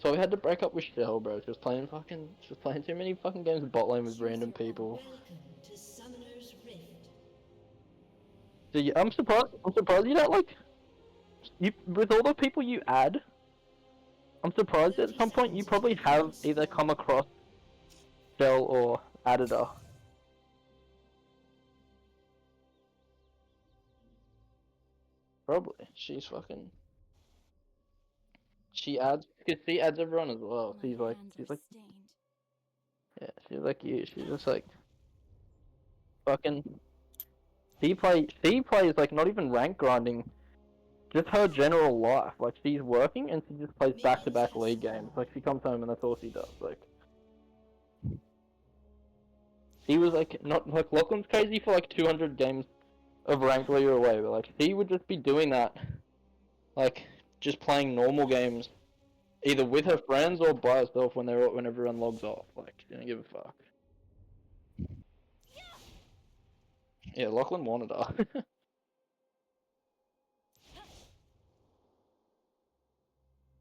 That's why we had to break up with Shell, bro. She was playing too many fucking games of bot lane with random people. Welcome to Summoner's Rift. So yeah, I'm surprised. I'm surprised you don't like you with all the people you add. I'm surprised at 30 some point you seconds probably until have minions either spawn. come across Shell or added her. Probably. She's fucking. She adds. Cause she adds everyone as well. My She's like. hands She's are like. stained. Yeah. She's like you. She's just like fucking. She plays like not even rank grinding. Just her general life. Like she's working and she just plays back to Minions back have league games. Like spawned. she comes home and that's all she does. Like. He was like not like Lachlan's crazy for like 200 games of ranked while you're away, but like he would just be doing that, like just playing normal games, either with her friends or by herself when everyone logs off. Like she didn't give a fuck. Yeah, Lachlan wanted her.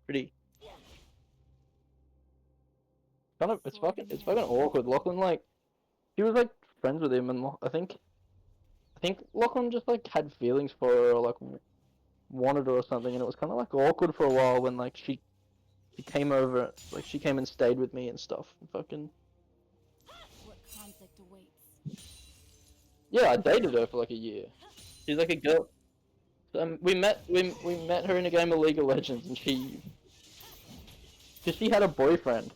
Pretty kind of For the it's fucking man. awkward. Lachlan like he was like friends with him, and I think Lachlan just like had feelings for her or like wanted her or something, and it was kind of like awkward for a while when like she came over, like she came and stayed with me and stuff. And fucking What conflict awaits? yeah, I dated her for like a year. She's like a girl. We met her in a game of League of Legends, and cause she had a boyfriend,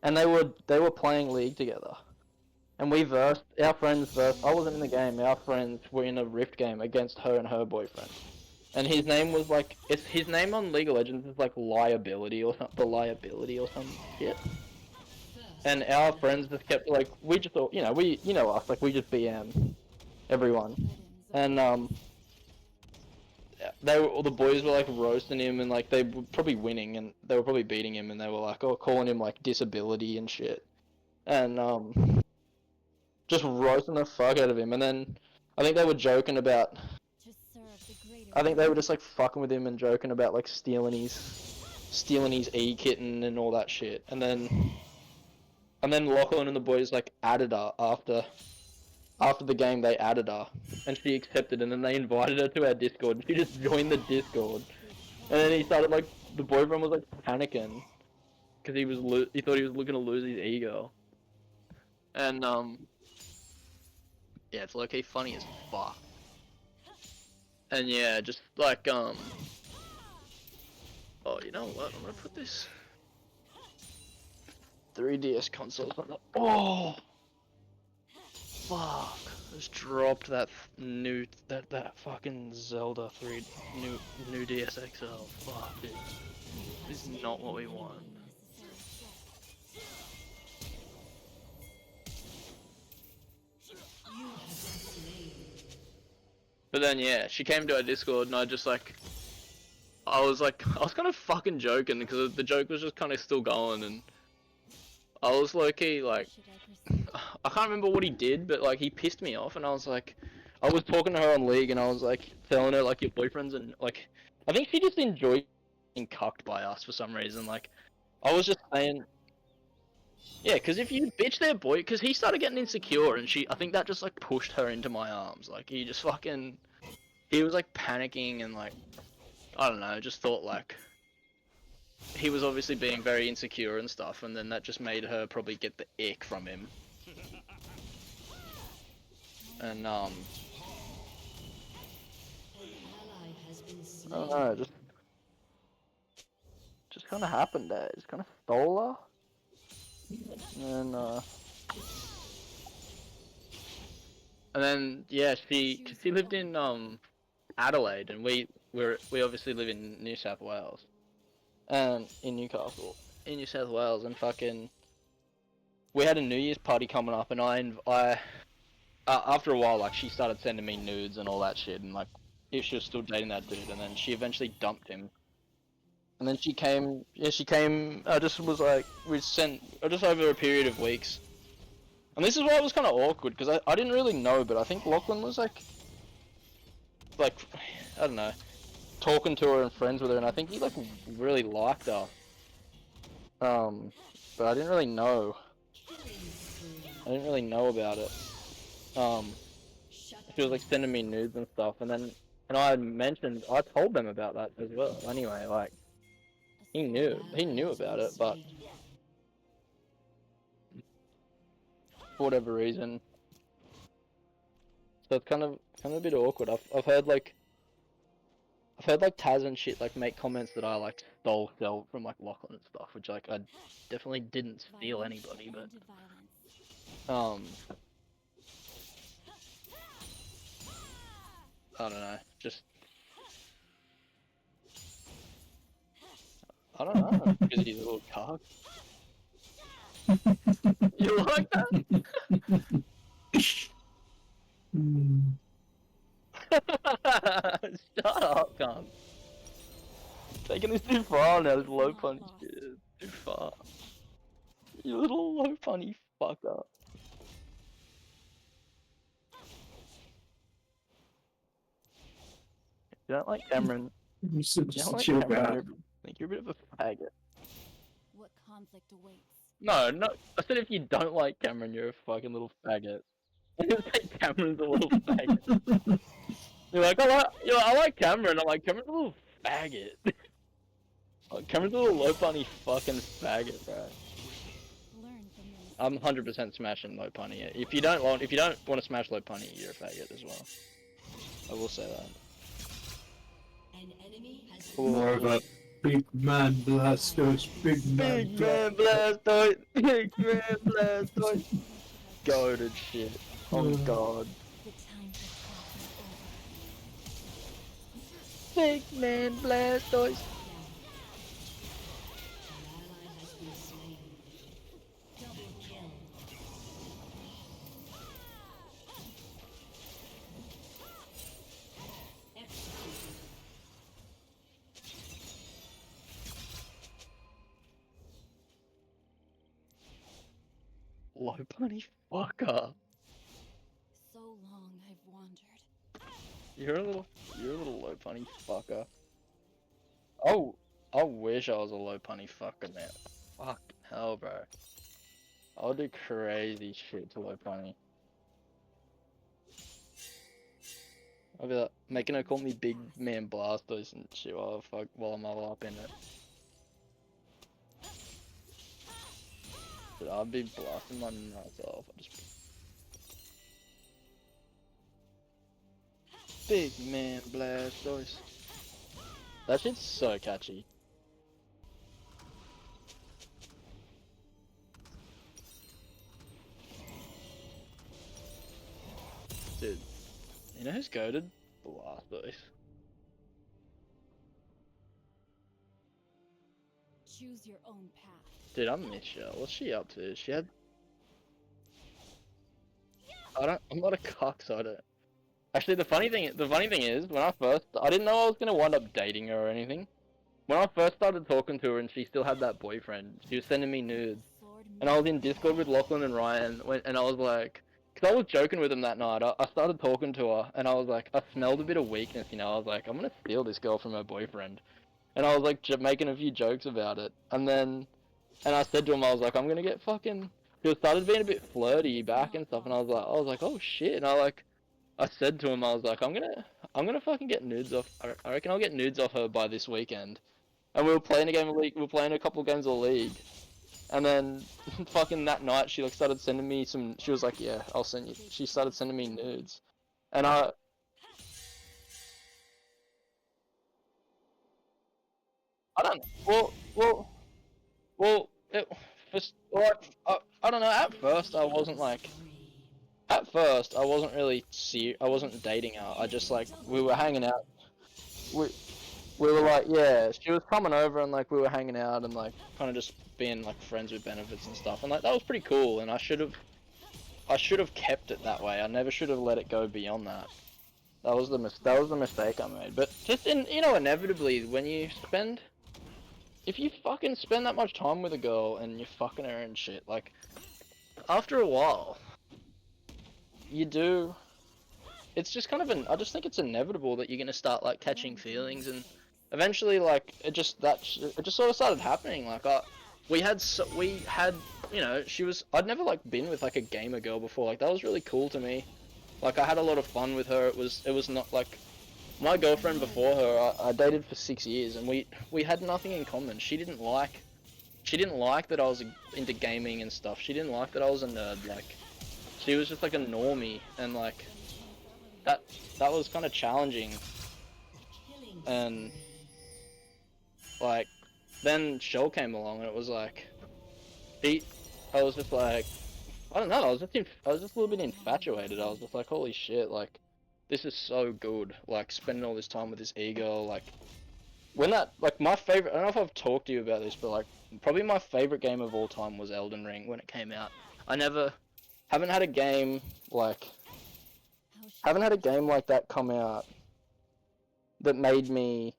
and they were playing League together, and our friends versed. I wasn't in the game. Our friends were in a Rift game against her and her boyfriend, and his name was like his name on League of Legends is like liability or something, the liability or some shit. And First our blood. friends just kept like we just thought you know us like we just BM everyone, Riddance and awaits. all the boys were like roasting him and like they were probably winning and they were probably beating him and they were like calling him like disability and shit, and just roasting the fuck out of him. And then I think they were joking about To serve the greater I think they were good. just like fucking with him and joking about like stealing his E kitten and all that shit. And then Lachlan and the boys like added her after the game. They added her and she accepted, and then they invited her to our Discord and she just joined the Discord. And then he started like the boyfriend was like panicking because he thought he was looking to lose his ego. And yeah, it's low key funny as fuck. And yeah, just like oh, you know what? I'm gonna put this 3DS console on the. Oh fuck! Just dropped that fucking Zelda 3 new DS XL. Fuck, dude. This is not what we want. Unnecessary stress. You have been slain. But then yeah, she came to our Discord and I was kind of fucking joking because the joke was just kind of still going, and I was low key like Should I proceed? I can't remember what he did, but like he pissed me off, and I was talking to her on League, and I was like telling her like your boyfriend's and like I think she just enjoyed being cucked by us for some reason. Like I was just saying, yeah, because if you bitch their boy, because he started getting insecure, and I think that just like pushed her into my arms. Like he was like panicking and like I don't know, just thought like he was obviously being very insecure and stuff, and then that just made her probably get the ick from him. And An ally has been I don't slain. know, just kind of happened there. Just kind of stole her, and and then yeah, cause Choose she your lived own in path. Adelaide, and we obviously live in New South Wales, and in Newcastle, in New South Wales, and fucking we had a New Year's party coming up, and I after a while, like she started sending me nudes and all that shit, and like if she was still dating that dude, and then she eventually dumped him. And then she came. I just was like, we sent just over a period of weeks. And this is why it was kind of awkward because I didn't really know, but I think Lachlan was like I don't know, talking to her and friends with her, and I think he like really liked her. But I didn't really know. Killing spree. I didn't really know about it. Shut She was down. like sending me nudes and stuff, and I told them about that as well. Anyway, like A An he ally knew has about been it, but slain. for whatever reason, so it's kind of a bit awkward. I've heard like Taz and shit like make comments that I like stole Cell from like Lachlan and stuff, which like I definitely didn't steal violence anybody, but and violence. um I don't know, just I don't know because he's a little cock. You like that? Shut up, cunt. Taking this too far now. This low Not punch lost. shit is too far. You little low punny fucker. You don't like Cameron. You're such You a don't like chill Cameron. guy. I think you're a bit of a faggot. What conflict awaits? No, no. I said if you don't like Cameron, you're a fucking little faggot. I didn't say Cameron's a little faggot. I like Cameron. I'm like, Cameron's a little faggot. Like, Cameron's a little low punny fucking faggot, bro. Learn from your mistakes. I'm 100% smashing low punny. If you don't want to smash low punny, you're a faggot as well. I will say that. An enemy has Cool. More of a big man Blastos, big man Big man Blastoise! Big man Blastoise! Goated shit. Oh god. The time for talk is over. Big man Blastoise! An ally has been slain. Double kill. Executed. Low punny fucker. So long I've wandered. You're a little low punny fucker. Oh, I wish I was a low punny fucker, man. Fuck hell, bro. I'll do crazy shit to low punny. I'll be like, making her call me Big Man Blastos and shit while I'm all up in it. But I'd be blasting my nuts off. I'd just be, Big Man Blastoise. That shit's so catchy. Dude, you know who's goated? Blastoise. Choose your own path. Dude, I miss her. What's she up to? I'm not a cock, so I don't. Actually, the funny thing is, I didn't know I was gonna wind up dating her or anything. When I first started talking to her and she still had that boyfriend, she was sending me nudes. Sword And I was in Discord with Lachlan and Ryan, and I was like, because I was joking with him that night. I started talking to her, and I was like, I smelled a bit of weakness, you know. I was like, I'm gonna steal this girl from her boyfriend, and I was like, making a few jokes about it, and I said to him, I was like, I'm gonna get fucking. He started being a bit flirty back and stuff, and I was like, oh shit, and I said to him, I was like, I'm gonna fucking get nudes off. I reckon I'll get nudes off her by this weekend. And we were playing a game of League. We were playing a couple of games of League. And then, fucking that night, she like started sending me some. She was like, "Yeah, I'll send you." She started sending me nudes, and I don't know. Well, it just like I don't know. At first, I wasn't really I wasn't dating her. I just like we were hanging out. We we were like, yeah, she was coming over and like we were hanging out and like kind of just being like friends with benefits and stuff, and like that was pretty cool. And I should have kept it that way. I never should have let it go beyond that. That was the mistake I made. But just inevitably if you fucking spend that much time with a girl and you're fucking her and shit, like after a while, you do. It's just I just think it's inevitable that you're gonna start like catching feelings, and eventually like it just sort of started happening. Like we had you know, I'd never like been with like a gamer girl before. Like that was really cool to me. Like I had a lot of fun with her. It was not like my girlfriend before her. I dated for 6 years, and we had nothing in common. She didn't like that I was into gaming and stuff. She didn't like that I was a nerd. Like she was just like a normie, and like that was kind of challenging. And like then Shell came along, and it was like I was just like, I don't know, I was just a little bit infatuated. I was just like, holy shit, like this is so good. Like spending all this time with this e-girl, like when that, like my favorite, I don't know if I've talked to you about this, but like probably my favorite game of all time was Elden Ring when it came out. I never, haven't had a game like, haven't had a game like that come out that made me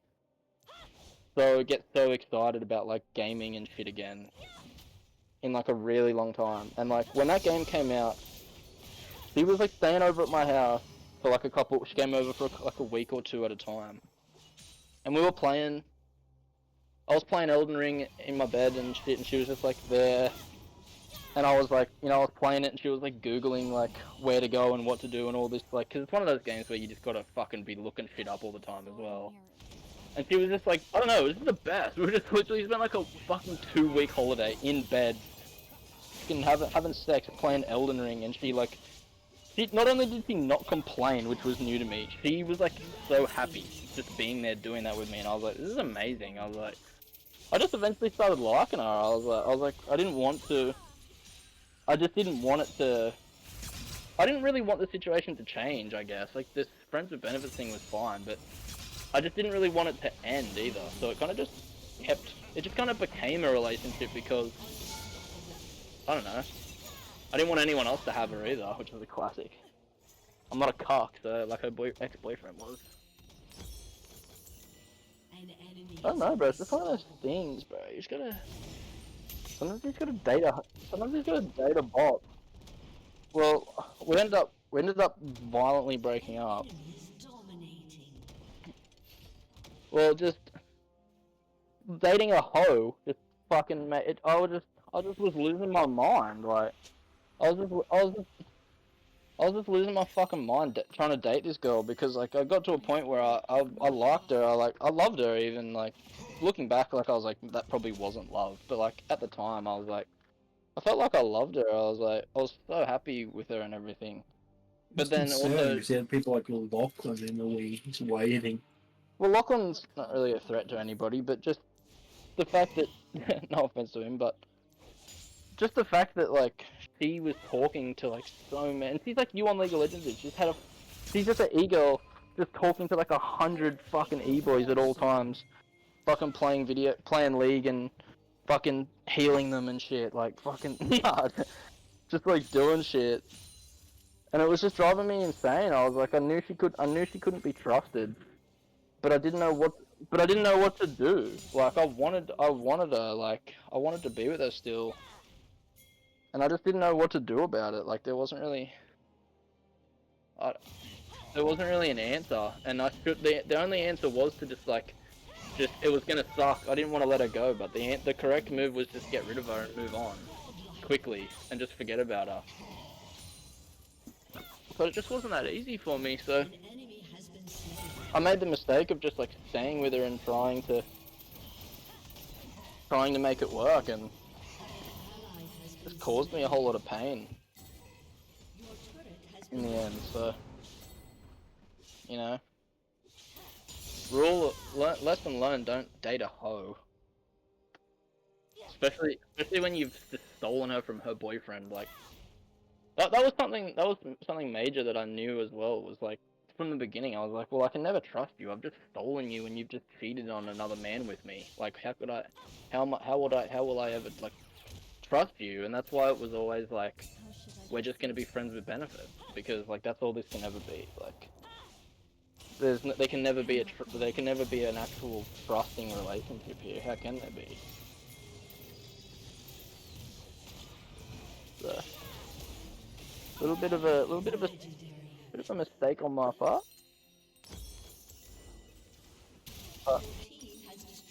get so excited about like gaming and shit again in like a really long time. And like when that game came out, she was like staying over at my house for like she came over for like a week or two at a time. And we were playing, I was playing Elden Ring in my bed and shit, and she was just like there. And I was like, you know, I was playing it and she was like Googling like where to go and what to do and all this, like, cause it's one of those games where you just gotta fucking be looking shit up all the time as well. And she was just like, I don't know, this is the best. We were just literally spent like a fucking 2-week holiday in bed, fucking having sex, playing Elden Ring, and she like, not only did she not complain, which was new to me, she was like so happy just being there doing that with me, and I was like, this is amazing. I was like, I just eventually started liking her. I was like, I didn't want to. I just didn't want it to. I didn't really want the situation to change. I guess like this friends with benefits thing was fine, but I just didn't really want it to end either. So it kind of just kept. It just kind of became a relationship because I don't know. I didn't want anyone else to have her either, which was a classic. I'm not a cock, so like her ex-boyfriend was. I don't know, bro. It's just one of those things, bro. You just gotta. Sometimes you just gotta date a. Sometimes you just gotta date a bot. Well, we ended up violently breaking up. Well, just dating a hoe just fucking made it. I just was losing my mind. Like I was just losing my fucking mind trying to date this girl because like I got to a point where I liked her. I loved her even. Like looking back, like I was like that probably wasn't love, but like at the time I was like I felt like I loved her. I was like I was so happy with her and everything. But It's then also, you said people like Lachlan in the way he's waiting. well, Lachlan's not really a threat to anybody, but just the fact that no offense to him, but just the fact that like she was talking to like so many, and she's like you on League of Legends. She's just an e-girl just talking to like 100 fucking e-boys at all times, fucking playing League and fucking healing them and shit, like fucking yeah, just like doing shit, and it was just driving me insane. I was like, I knew she couldn't be trusted, but I didn't know what to do. Like I wanted her, like I wanted to be with her still. And I just didn't know what to do about it. Like there wasn't really an answer, and the only answer was to just it was gonna suck. I didn't want to let her go, but the correct move was just get rid of her and move on quickly and just forget about her. But it just wasn't that easy for me, so I made the mistake of just like staying with her and trying to make it work, and just caused me a whole lot of pain in the end. So you know, lesson learned: don't date a hoe. Especially when you've just stolen her from her boyfriend. Like that was something major that I knew as well. Was like from the beginning, I was like, well, I can never trust you. I've just stolen you, and you've just cheated on another man with me. Like, how will I ever like trust you? And that's why it was always like, we're just gonna be friends with benefits, because like that's all this can ever be. Like, there can never be an actual trusting relationship here. How can there be? So, little bit of a mistake on my part. But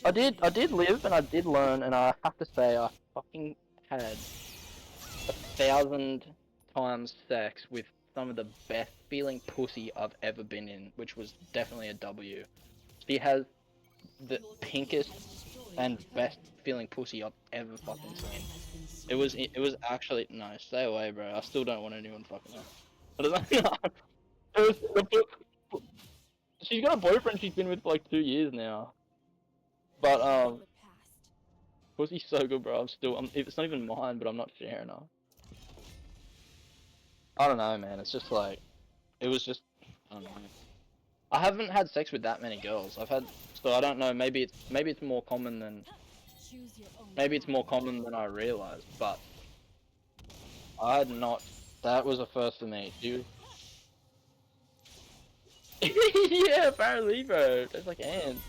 I did live and I did learn, and I have to say fucking had 1,000 times sex with some of the best feeling pussy I've ever been in, which was definitely a W. She has the pinkest and best feeling pussy I've ever fucking seen. It was actually no, stay away, bro. I still don't want anyone fucking her. But it was, she's got a boyfriend she's been with for like 2 years now. But The past. pussy's so good, bro. It's not even mine, but I'm not sharing her. I don't know, man. It's just like, it was just, I don't know. I haven't had sex with that many girls. So I don't know. Maybe it's more common than Choose your own maybe it's path. more common than I realized. But I had not. That was a first for me, dude. Yeah, apparently, bro. That's like ants.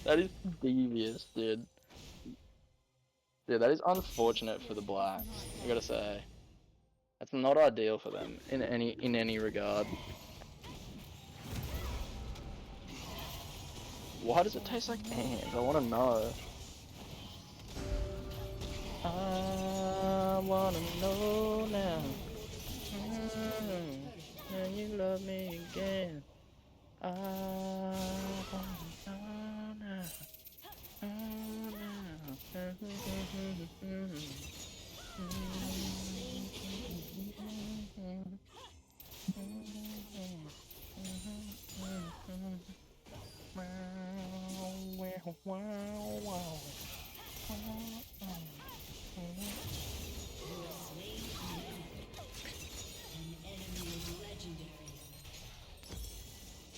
That is devious, dude. Dude, that is unfortunate for the Blacks. I gotta say, that's not ideal for them in any regard. Why does it taste like ants? I want to know. I wanna know now. Can you love me again? I wanna know now.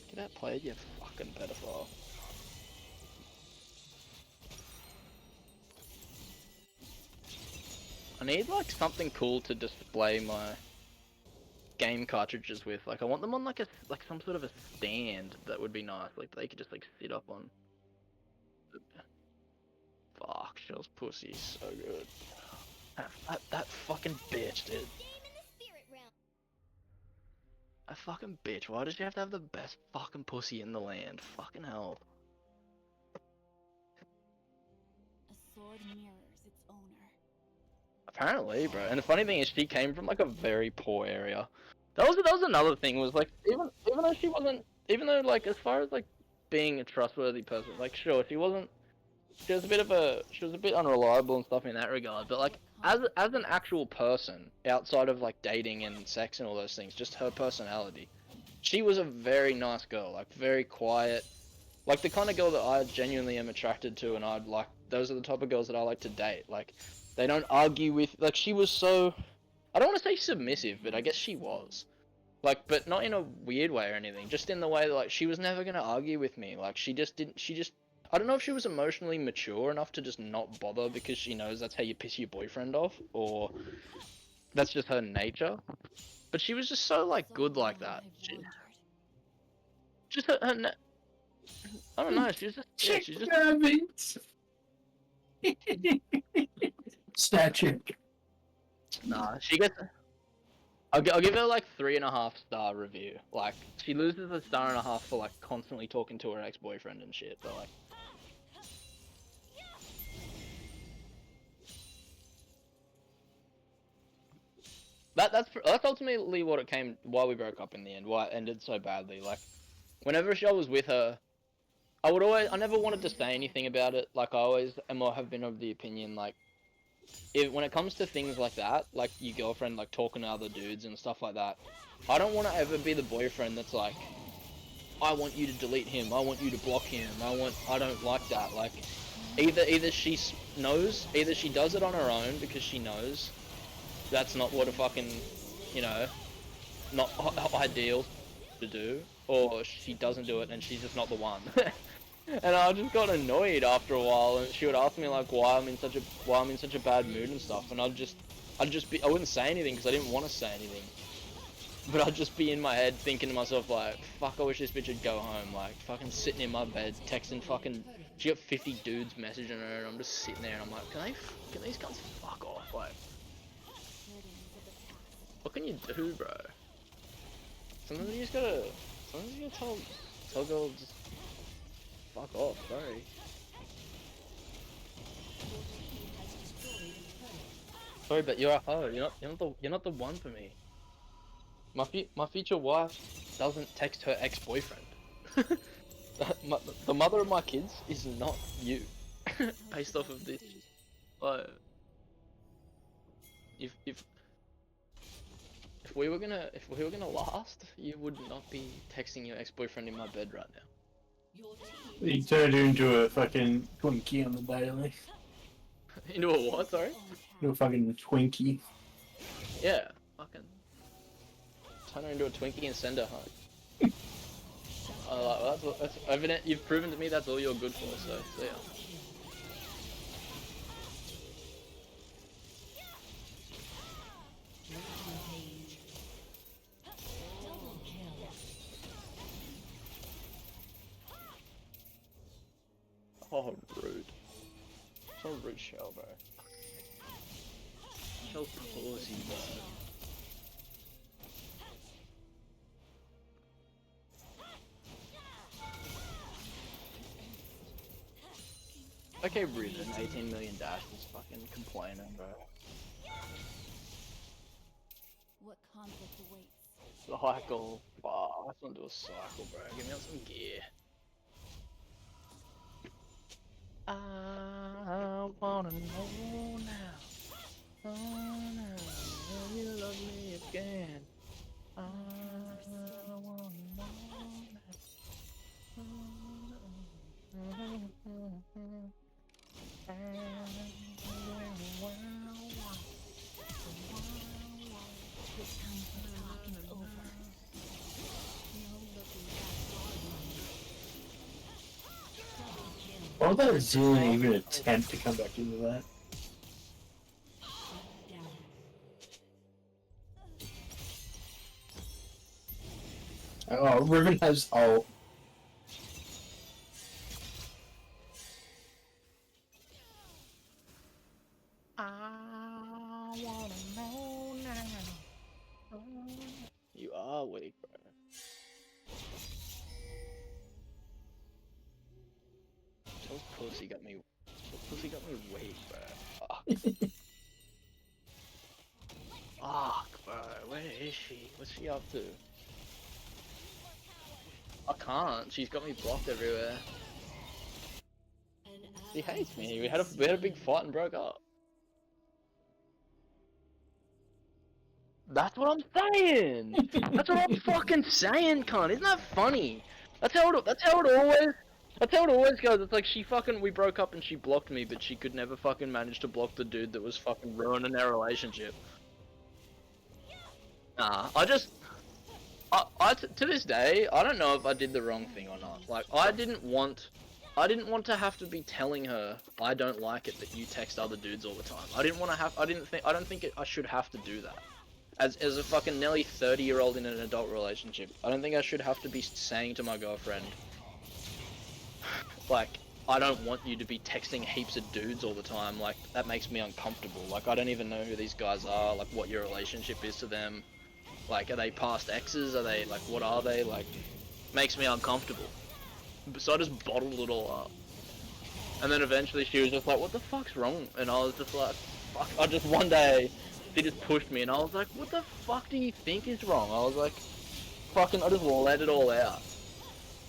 Get that played, you fucking pedophile. I need like something cool to display my game cartridges with. Like I want them on like some sort of a stand that would be nice. Like they could just like sit up on. Fuck, Shell's pussy so good. That fucking bitch, dude. That fucking bitch. Why does she have to have the best fucking pussy in the land? Fucking hell. A sword mirrors its owner. Apparently, bro. And the funny thing is, she came from like a very poor area. That was another thing. Was like even though she wasn't, even though like as far as like being a trustworthy person, like sure she wasn't. She was a bit unreliable and stuff in that regard. But like as an actual person, outside of like dating and sex and all those things, just her personality, she was a very nice girl. Like very quiet. Like the kind of girl that I genuinely am attracted to, and I'd like. Those are the type of girls that I like to date. Like, they don't argue with. Like, she was so. I don't want to say submissive, but I guess she was. Like, but not in a weird way or anything. Just in the way that like she was never gonna argue with me. Like, she just didn't. She just. I don't know if she was emotionally mature enough to just not bother because she knows that's how you piss your boyfriend off, or that's just her nature. But she was just so like So good like long that. I've wandered. Just I don't know. She's just yeah. Chick She's just rabbit. Statue. nah. She gets. I'll give her like 3.5 star review. Like she loses a star and a half for like constantly talking to her ex-boyfriend and shit. But like that's ultimately what it came. Why we broke up in the end. Why it ended so badly. Like whenever I was with her, I never wanted to say anything about it. Like I always am or have been of the opinion like when it comes to things like that, like your girlfriend like talking to other dudes and stuff like that, I don't want to ever be the boyfriend that's like, I want you to delete him, I want you to block him, I don't like that. Like, either she knows, either she does it on her own because she knows that's not what a fucking, you know, not ideal to do, or she doesn't do it and she's just not the one. And I just got annoyed after a while, and she would ask me like why I'm in such a bad mood and stuff, and I wouldn't say anything because I didn't want to say anything, but I'd just be in my head thinking to myself like, fuck, I wish this bitch would go home, like fucking sitting in my bed texting fucking, she got 50 dudes messaging her, and I'm just sitting there and I'm like, can these guys fuck off, like, Burdens of the past. what can you do, bro? Sometimes you gotta tell girls just fuck off, sorry. Sorry, but you're a hoe. You're not the one for me. My future wife doesn't text her ex-boyfriend. The mother of my kids is not you. Based off of this, like, if if we were gonna last, you would not be texting your ex-boyfriend in my bed right now. Your team He turned into a fucking Twinkie on the daily. Into a what? Sorry. Into a fucking Twinkie. Yeah. Fucking turn her into a Twinkie and send her home. That's evident. You've proven to me that's all you're good for. So yeah. rampage. Double kill. Oh, rude. So rude, Shell, bro. Shell's pussy, bro. Okay, Riven, 18 million dash is fucking complaining, bro. What conflict awaits? Cycle. Fuck, I just want to do a cycle, bro. Give me some gear. I wanna know now. Oh, now, will you love me again? I wanna know now. It's time for talk is over. No looking back. Why would that Zillion even attempt to come back into that? Down. Oh, Riven has ult. I wanna know now. You are weak, bro. So pussy got me. Pussy got me weak, bro. Fuck. Fuck, bro. Where is she? What's she up to? I can't. She's got me blocked everywhere. She hates me. We had a big fight and broke up. That's what I'm saying. That's what I'm fucking saying, cunt. Isn't that funny? That's how it always goes. It's like we broke up and she blocked me, but she could never fucking manage to block the dude that was fucking ruining their relationship. Nah, to this day, I don't know if I did the wrong thing or not. Like, I didn't want to have to be telling her I don't like it that you text other dudes all the time. I don't think I should have to do that. As a fucking nearly 30-year-old in an adult relationship, I don't think I should have to be saying to my girlfriend, like, I don't want you to be texting heaps of dudes all the time. Like, that makes me uncomfortable. Like, I don't even know who these guys are, like, what your relationship is to them. Like, are they past exes? Are they, like, what are they? Like, makes me uncomfortable. So I just bottled it all up. And then eventually she was just like, what the fuck's wrong? And I was just like, fuck. I just one day, she just pushed me and I was like, what the fuck do you think is wrong? I was like, fucking, I just let it all out.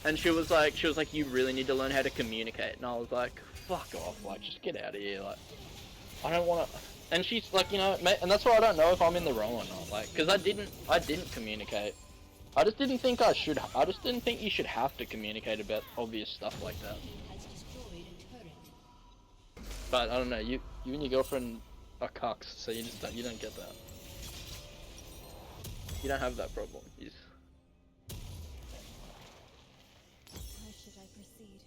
And she was like, you really need to learn how to communicate. And I was like, fuck off, like, just get out of here, like, I don't want to. And she's like, you know, and that's why I don't know if I'm in the wrong or not, like, because I didn't communicate. I just didn't think I should. I just didn't think you should have to communicate about obvious stuff like that. Has destroyed a turret. But I don't know. You and your girlfriend are cucks, so you don't get that. You don't have that problem. How should I proceed?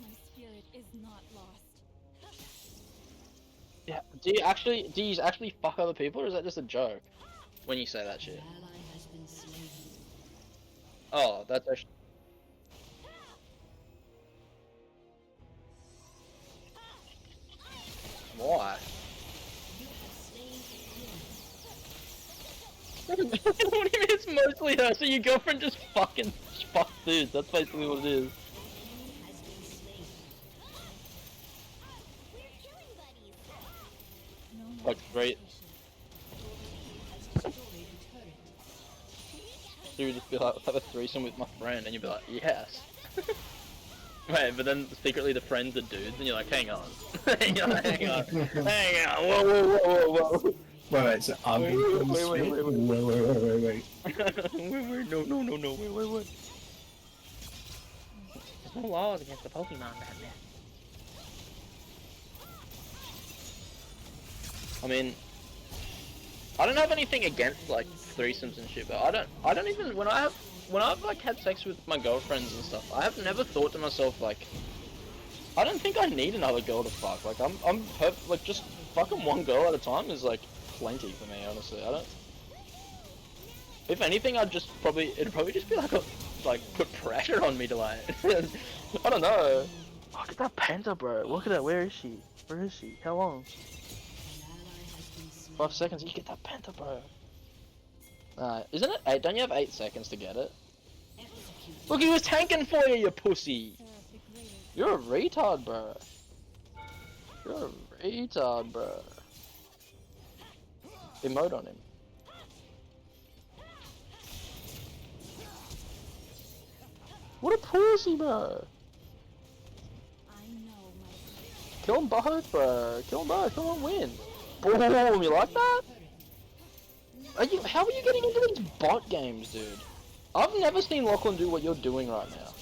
My spirit is not lost. Yeah. Do you actually fuck other people, or is that just a joke when you say that shit? An ally has been slain. Oh, that's actually. Why? You have slain what do you mean it's mostly her? So your girlfriend just fucking fucks dudes. That's basically what it is. Like great. You would just be like, have a threesome with my friend, and you'd be like, yes. Wait, but then secretly the friends are dudes, and you're like, hang on. hang on, hang on. Hang on, whoa. Wait, so I'm Wait. wait. No, wait. There's no laws against the Pokemon, Batman. I mean, I don't have anything against like threesomes and shit, but I don't even when I've like had sex with my girlfriends and stuff, I have never thought to myself like, I don't think I need another girl to fuck. Like like just fucking one girl at a time is like plenty for me, honestly. I don't. If anything, it'd probably just be like put pressure on me to like, I don't know. Look at that Penta, bro. Look at that. Where is she? How long? 5 seconds. You get that Penta, bro. Isn't it 8? Don't you have 8 seconds to get it? Look, he was tanking for you, you pussy. You're a retard, bro. Emote on him. What a pussy, bro. Kill them both, bro. Come on, win. Boom, you like that? How are you getting into these bot games, dude? I've never seen Lachlan do what you're doing right now.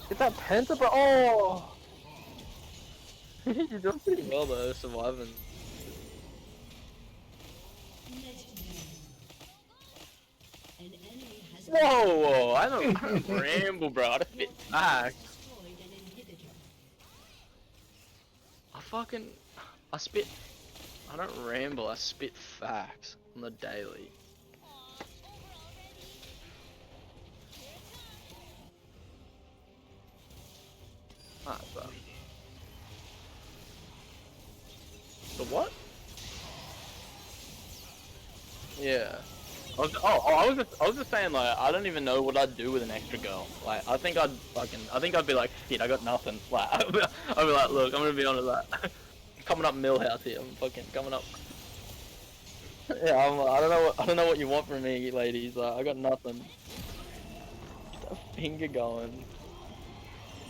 Get that Penta, bro. Oh! You're doing pretty well though, surviving. Whoa! I don't ramble, bro. I spit facts. I don't ramble. I spit facts on the daily. Alright, bro. The what? Yeah. I was just saying, like, I don't even know what I'd do with an extra girl. Like, I think I'd be like, shit, I got nothing. Like, I'd be like, look, I'm gonna be honest, like, I'm coming up Millhouse here. I'm fucking coming up. Yeah, I don't know what you want from me, ladies. Like, I got nothing. Get that finger going.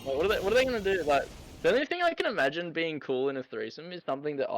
Like, what are they gonna do? Like, the only thing I can imagine being cool in a threesome is something that